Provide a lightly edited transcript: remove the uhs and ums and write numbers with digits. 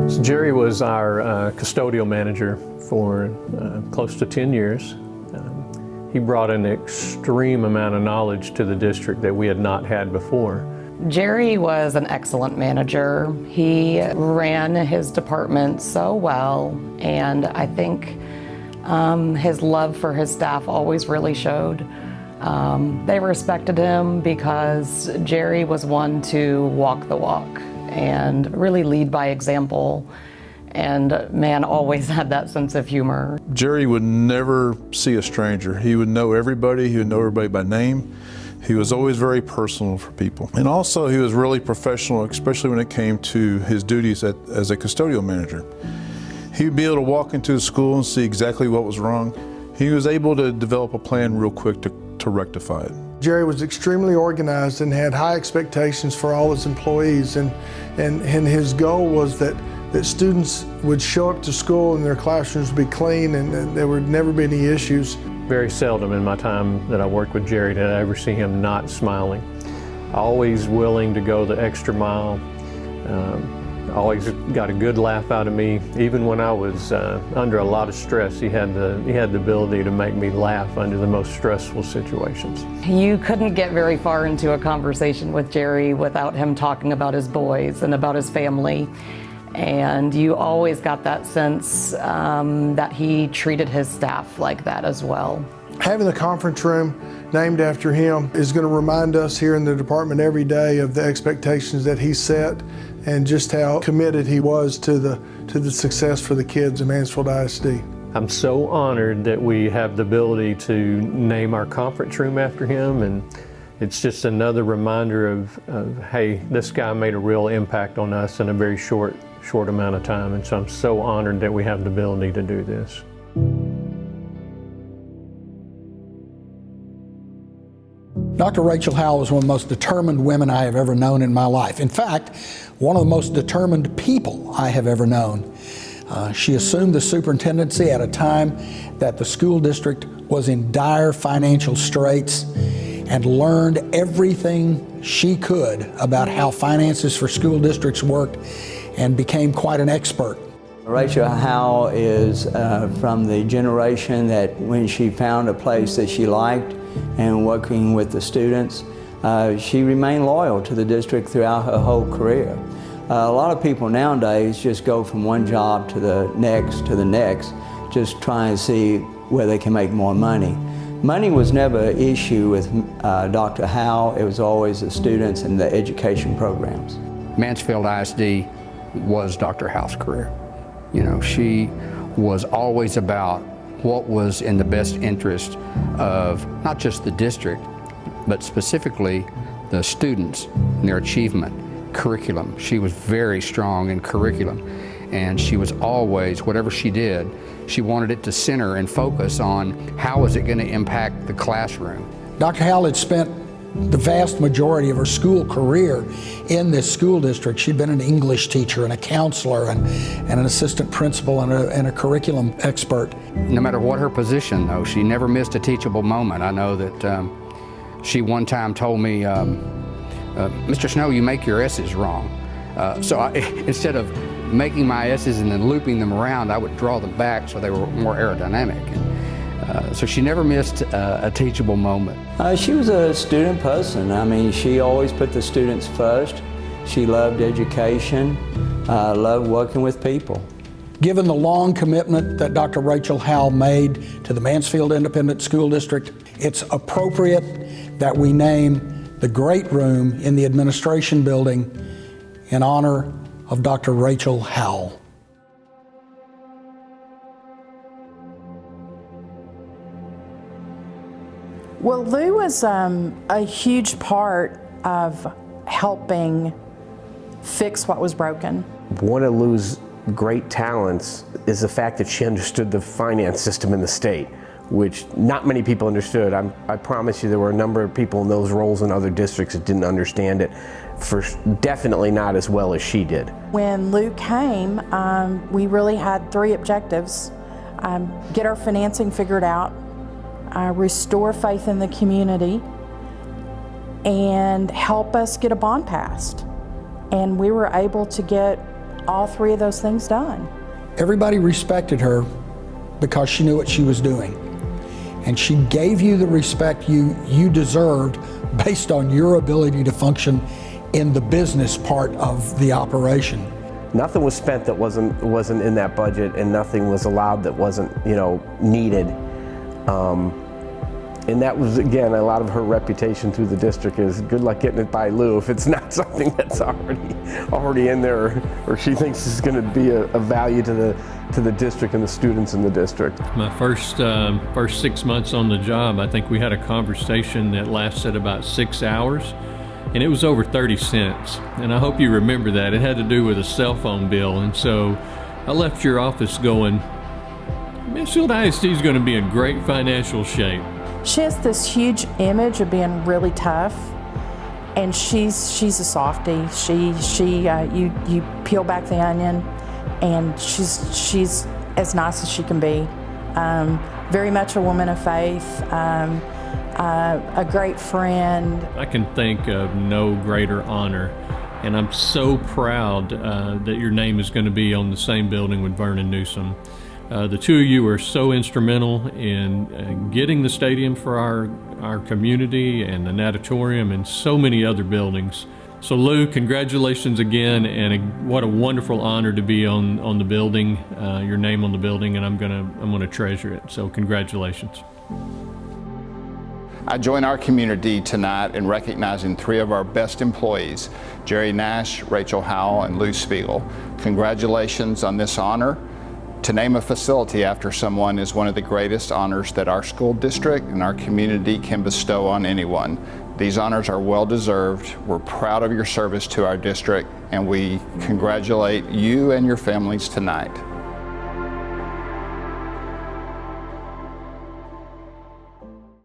So Jerry was our custodial manager for close to 10 years. He brought an extreme amount of knowledge to the district that we had not had before. Jerry was an excellent manager. He ran his department so well, and I think his love for his staff always really showed. They respected him because Jerry was one to walk the walk and really lead by example. And man always had that sense of humor. Jerry would never see a stranger. He would know everybody. He would know everybody by name. He was always very personal for people. And also he was really professional, especially when it came to his duties as a custodial manager. He would be able to walk into the school and see exactly what was wrong. He was able to develop a plan real quick to rectify it. Jerry was extremely organized and had high expectations for all his employees, and his goal was that students would show up to school and their classrooms would be clean and there would never be any issues. Very seldom in my time that I worked with Jerry did I ever see him not smiling. Always willing to go the extra mile. Always got a good laugh out of me. Even when I was under a lot of stress, he had the ability to make me laugh under the most stressful situations. You couldn't get very far into a conversation with Jerry without him talking about his boys and about his family. And you always got that sense that he treated his staff like that as well. Having the conference room named after him is going to remind us here in the department every day of the expectations that he set and just how committed he was to the success for the kids in Mansfield ISD. I'm so honored that we have the ability to name our conference room after him, and it's just another reminder of hey, this guy made a real impact on us in a very short amount of time, and so I'm so honored that we have the ability to do this. Dr. Rachel Howell was one of the most determined women I have ever known in my life. In fact, one of the most determined people I have ever known. She assumed the superintendency at a time that the school district was in dire financial straits and learned everything she could about how finances for school districts worked and became quite an expert. Rachel Howell is from the generation that when she found a place that she liked and working with the students, she remained loyal to the district throughout her whole career. A lot of people nowadays just go from one job to the next, just trying to see where they can make more money. Money was never an issue with Dr. Howell. It was always the students and the education programs. Mansfield ISD was Dr. Howell's career. You know, she was always about what was in the best interest of not just the district, but specifically the students and their achievement. Curriculum. She was very strong in curriculum, and she was always, whatever she did, she wanted it to center and focus on how is it going to impact the classroom. Dr. Howell had spent the vast majority of her school career in this school district. She'd been an English teacher and a counselor and an assistant principal and a curriculum expert. No matter what her position, though, she never missed a teachable moment. I know that she one time told me, Mr. Snow, you make your S's wrong. Instead of making my S's and then looping them around, I would draw them back so they were more aerodynamic. So she never missed a teachable moment. She was a student person. I mean, she always put the students first. She loved education, loved working with people. Given the long commitment that Dr. Rachel Howell made to the Mansfield Independent School District, it's appropriate that we name the great room in the administration building in honor of Dr. Rachel Howell. Well, Lou was a huge part of helping fix what was broken. One of Lou's great talents is the fact that she understood the finance system in the state, which not many people understood. I promise you there were a number of people in those roles in other districts that didn't understand it, definitely not as well as she did. When Lou came, we really had three objectives. Get our financing figured out, restore faith in the community, and help us get a bond passed. And we were able to get all three of those things done. Everybody respected her because she knew what she was doing. And she gave you the respect you deserved based on your ability to function in the business part of the operation. Nothing was spent that wasn't in that budget, and nothing was allowed that wasn't, needed. And that was, again, a lot of her reputation through the district is good luck getting it by Lou if it's not something that's already in there, or she thinks is going to be a value to the district and the students in the district. My first 6 months on the job, I think we had a conversation that lasted about 6 hours, and it was over 30 cents. And I hope you remember that. It had to do with a cell phone bill. And so I left your office going, Mansfield ISD is going to be in great financial shape. She has this huge image of being really tough, and she's a softie. You peel back the onion, and she's as nice as she can be. Very much a woman of faith, a great friend. I can think of no greater honor, and I'm so proud that your name is going to be on the same building with Vernon Newsom. The two of you were so instrumental in getting the stadium for our community and the natatorium and so many other buildings. So Lou, congratulations again, and what a wonderful honor to be on the building, your name on the building, and I'm gonna treasure it. So congratulations. I join our community tonight in recognizing three of our best employees, Jerry Nash, Rachel Howell, and Lou Spiegel. Congratulations on this honor. To name a facility after someone is one of the greatest honors that our school district and our community can bestow on anyone. These honors are well deserved. We're proud of your service to our district, and we congratulate you and your families tonight.